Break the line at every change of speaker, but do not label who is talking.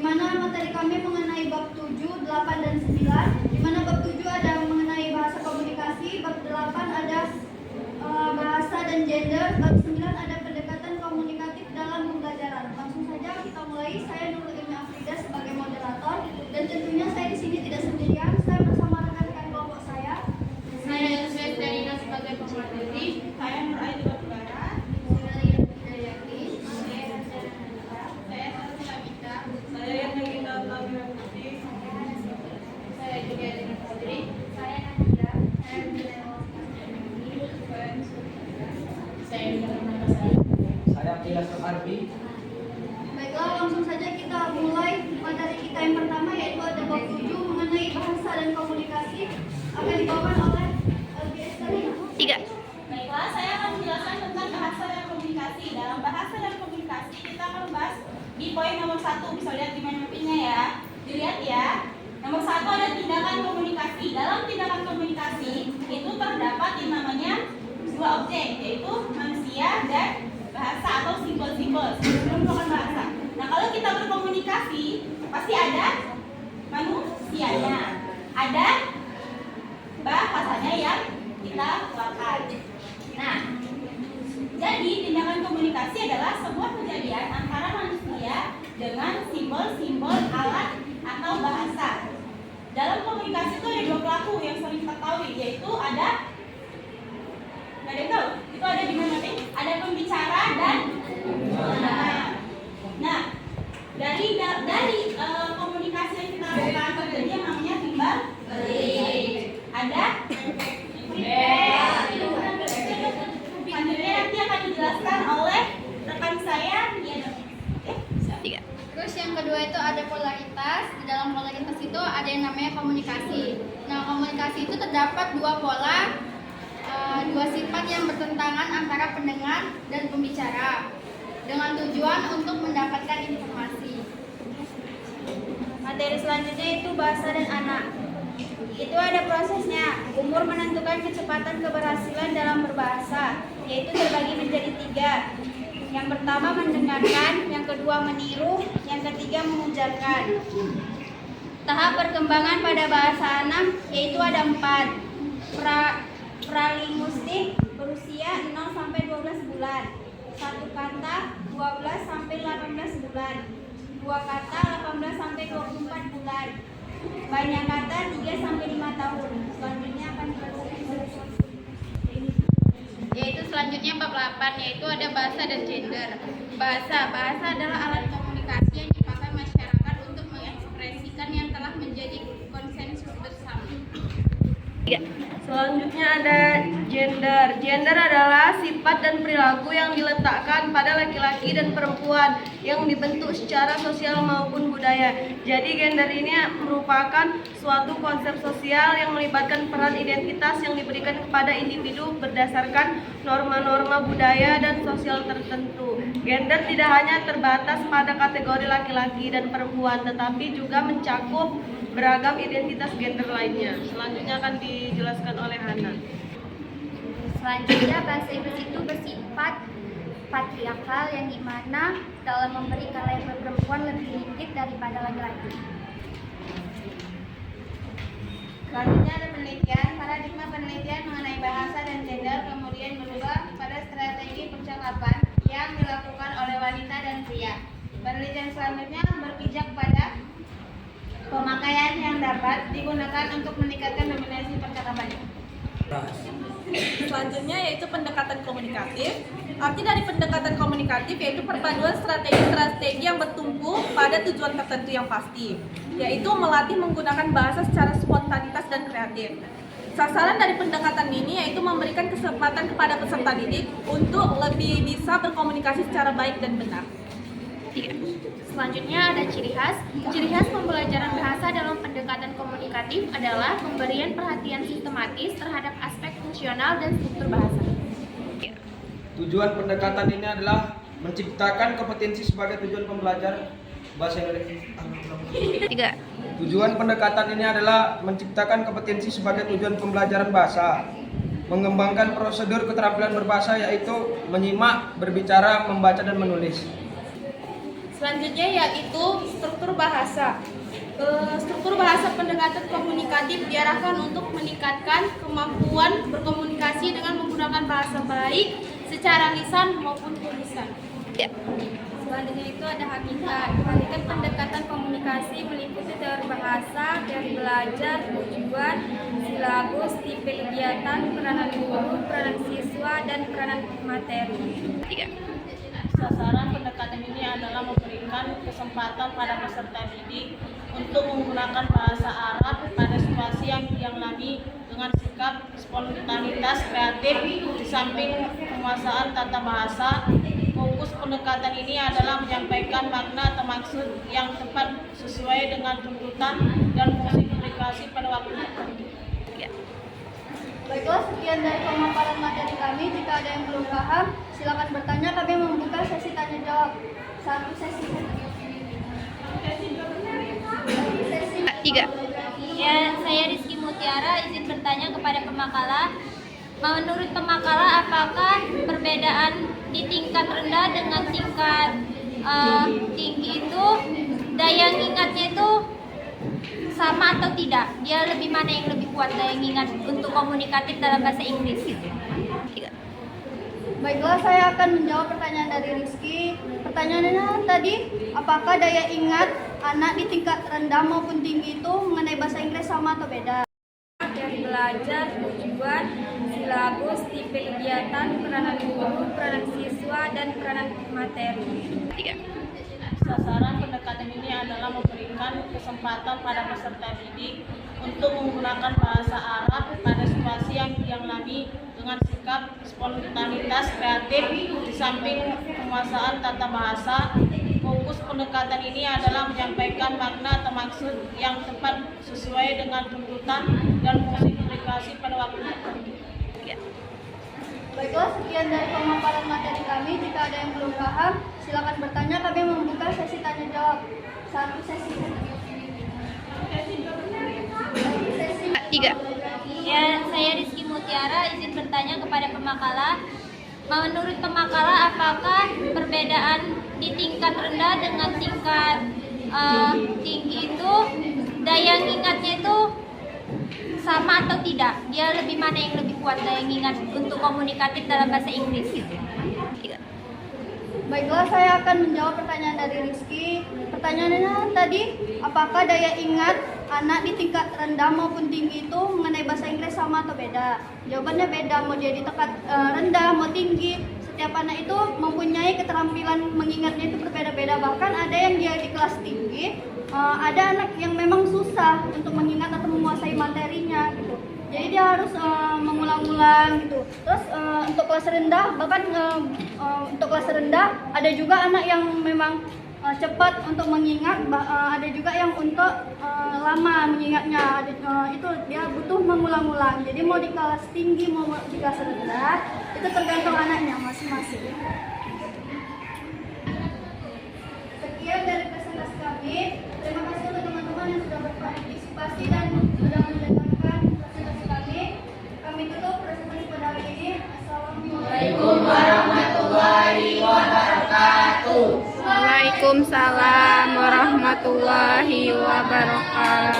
mana materi kami mengenai bab 7, 8, dan 9, di mana bab 7 ada mengenai bahasa komunikasi, bab 8 ada bahasa dan gender, bab 9 ada pendekatan komunikatif dalam pembelajaran. Langsung saja kita mulai. Saya Nurul Ilmi Afrida sebagai moderator, dan tentunya saya di sini tidak sendirian. Saya bersama rekan-rekan kelompok saya.
Saya Yusuf Darina sebagai pemateri.
Saya Nur Aini Batubara.
Saya Hidayati.
Saya Sarah Mita.
Saya yang kita Putih.
Saya juga dengan Putri.
Saya Nadia.
Saya juga dengan Pasal.
Saya Tilas Arbi.
Baiklah, langsung saja kita mulai materi kita yang pertama, yaitu ada bab 7 mengenai bahasa dan komunikasi, akan dibawakan oleh LBS Darina.
3.
Baiklah, saya akan menjelaskan tentang bahasa dan komunikasi. Dalam bahasa dan komunikasi kita akan membahas di poin nomor 1. Bisa lihat di manualnya ya. Dilihat ya. Nomor 1 ada tindakan komunikasi. Dalam tindakan komunikasi itu terdapat yang namanya dua objek, yaitu manusia dan bahasa atau simbol-simbol. Sebelum merupakan bahasa. Nah, kalau kita berkomunikasi pasti ada manusianya, ada bahasanya yang kita keluarkan. Nah, jadi tindakan komunikasi adalah sebuah kejadian antara manusia dengan simbol-simbol alat atau bahasa. Dalam komunikasi itu ada dua pelaku yang sering kita ketahui, yaitu ada yang tahu? Itu ada di mana nih? Ada pembicara dan pendengar. Nah, dari komunikasi yang kita lakukan terjadi yang namanya timbal balik. Ada selanjutnya nanti akan dijelaskan oleh rekan saya.
Terus yang kedua itu ada polaritas. Di dalam polaritas itu ada yang namanya komunikasi. Nah, komunikasi itu terdapat dua pola, dua sifat yang bertentangan antara pendengar dan pembicara dengan tujuan untuk mendapatkan informasi.
Materi selanjutnya itu bahasa dan anak. Itu ada prosesnya. Umur menentukan kecepatan keberhasilan dalam berbahasa, yaitu terbagi menjadi 3. Yang pertama mendengarkan, yang kedua meniru, yang ketiga mengucapkan. Tahap perkembangan pada bahasa anak yaitu ada 4. Pralinguistik berusia 0 sampai 12 bulan. 1 kata 12 sampai 18 bulan. 2 kata 18 sampai 24 bulan. Banyak kata 3 sampai 5 tahun. Selanjutnya akan dibacakan.
Yaitu selanjutnya bab 8, yaitu ada bahasa dan gender. Bahasa adalah alat komunikasi yang dipakai masyarakat untuk mengekspresikan yang telah menjadi konsensus bersama.
3.
Selanjutnya ada gender. Gender adalah sifat dan perilaku yang diletakkan pada laki-laki dan perempuan yang dibentuk secara sosial maupun budaya. Jadi gender ini merupakan suatu konsep sosial yang melibatkan peran identitas yang diberikan kepada individu berdasarkan norma-norma budaya dan sosial tertentu. Gender tidak hanya terbatas pada kategori laki-laki dan perempuan, tetapi juga mencakup beragam identitas gender lainnya. Selanjutnya akan dijelaskan oleh Hana.
Selanjutnya bahasa Inggris itu bersifat patriarkal yang dimana dalam memberikan label perempuan lebih ringgit daripada laki-laki.
Selanjutnya ada penelitian. Paradigma penelitian mengenai bahasa dan gender kemudian berubah pada strategi percakapan yang dilakukan oleh wanita dan pria. Penelitian selanjutnya berpijak pada pemakaian yang dapat digunakan untuk meningkatkan dominasi percakapan.
Selanjutnya yaitu pendekatan komunikatif. Arti dari pendekatan komunikatif yaitu perpaduan strategi-strategi yang bertumpu pada tujuan tertentu yang pasti, yaitu melatih menggunakan bahasa secara spontanitas dan kreatif. Sasaran dari pendekatan ini yaitu memberikan kesempatan kepada peserta didik untuk lebih bisa berkomunikasi secara baik dan benar.
3.
Selanjutnya ada ciri khas. Ciri khas pembelajaran bahasa dalam pendekatan komunikatif adalah pemberian perhatian sistematis terhadap aspek fungsional dan struktur bahasa.
Tujuan pendekatan ini adalah menciptakan kompetensi sebagai tujuan pembelajar bahasa Indonesia.
3.
Tujuan pendekatan ini adalah menciptakan kompetensi sebagai tujuan pembelajaran bahasa, mengembangkan prosedur keterampilan berbahasa yaitu menyimak, berbicara, membaca, dan menulis.
Selanjutnya yaitu struktur bahasa. Struktur bahasa pendekatan komunikatif diarahkan untuk meningkatkan kemampuan berkomunikasi dengan menggunakan bahasa baik secara lisan maupun tulisan.
Ya.
Selanjutnya itu ada hakikat. Hakikat pendekatan komunikasi meliputi teori bahasa, teori belajar, tujuan, silabus, tipe kegiatan, peranan guru, peranan siswa, dan peranan materi.
3.
Sasaran pendekatan ini adalah memberikan kesempatan pada peserta didik untuk menggunakan bahasa Arab pada situasi yang dialami dengan sikap spontanitas kreatif di samping penguasaan tata bahasa. Fokus pendekatan ini adalah menyampaikan makna atau maksud yang tepat sesuai dengan tuntutan dan fungsi komunikasi pada waktu tertentu.
Baiklah, sekian dari pemaparan materi kami. Jika ada yang belum paham, silakan bertanya. Kami membuka sesi tanya jawab. Satu sesi.
3.
Ya, saya Rizky Mutiara izin bertanya kepada pemakalah. Menurut pemakalah, apakah perbedaan di tingkat rendah dengan tingkat tinggi itu daya ingatnya itu sama atau tidak? Dia lebih mana yang lebih kuat daya ingat untuk komunikatif dalam bahasa Inggris?
3.
Baiklah, saya akan menjawab pertanyaan dari Rizky. Pertanyaannya tadi, apakah daya ingat anak di tingkat rendah maupun tinggi itu mengenai bahasa Inggris sama atau beda?
Dari belajar, tujuan, silabus, tipe kegiatan, peranan guru, peranan siswa, dan peranan materi.
3.
Sasaran pendekatan ini adalah memberikan kesempatan pada peserta didik untuk menggunakan bahasa Arab pada situasi yang dialami dengan sikap spontanitas kreatif di samping penguasaan tata bahasa. Fokus pendekatan ini adalah menyampaikan makna atau maksud yang tepat sesuai dengan tuntutan dan fungsi komunikasi pada waktu tertentu.
Baiklah, sekian dari pemaparan materi kami. Jika ada yang belum paham, silakan bertanya. Kami membuka sesi tanya jawab. Satu sesi.
3.
Ya, saya Rizky Mutiara izin bertanya kepada pemakalah. Menurut pemakalah, apakah perbedaan di tingkat rendah dengan tingkat tinggi itu daya ingatnya itu sama atau tidak? Dia lebih mana yang lebih kuat daya ingat untuk komunikatif dalam bahasa Inggris?
3.
Baiklah, saya akan menjawab pertanyaan dari Rizky. Pertanyaannya tadi, apakah daya ingat anak di tingkat rendah maupun tinggi itu mengenai bahasa Inggris sama atau beda? Jawabannya beda, mau dia di tingkat rendah, mau tinggi. Setiap anak itu mempunyai keterampilan mengingatnya itu berbeda-beda. Bahkan ada yang dia di kelas tinggi, ada anak yang memang susah untuk mengingat atau menguasai materinya gitu. Jadi dia harus mengulang-ulang gitu. Terus untuk kelas rendah, bahkan untuk kelas rendah ada juga anak yang memang cepat untuk mengingat, ada juga yang untuk lama mengingatnya. Itu dia butuh mengulang-ulang. Jadi mau di kelas tinggi mau di kelas rendah itu tergantung anaknya masing-masing. Sekian dari presentasi kami. Terima kasih untuk teman-teman yang sudah berpartisipasi dan sudah mendengarkan presentasi kami. Kami tutup presentasi pada hari ini. Assalamualaikum warahmatullahi wabarakatuh.
Waalaikumsalam warahmatullahi wabarakatuh.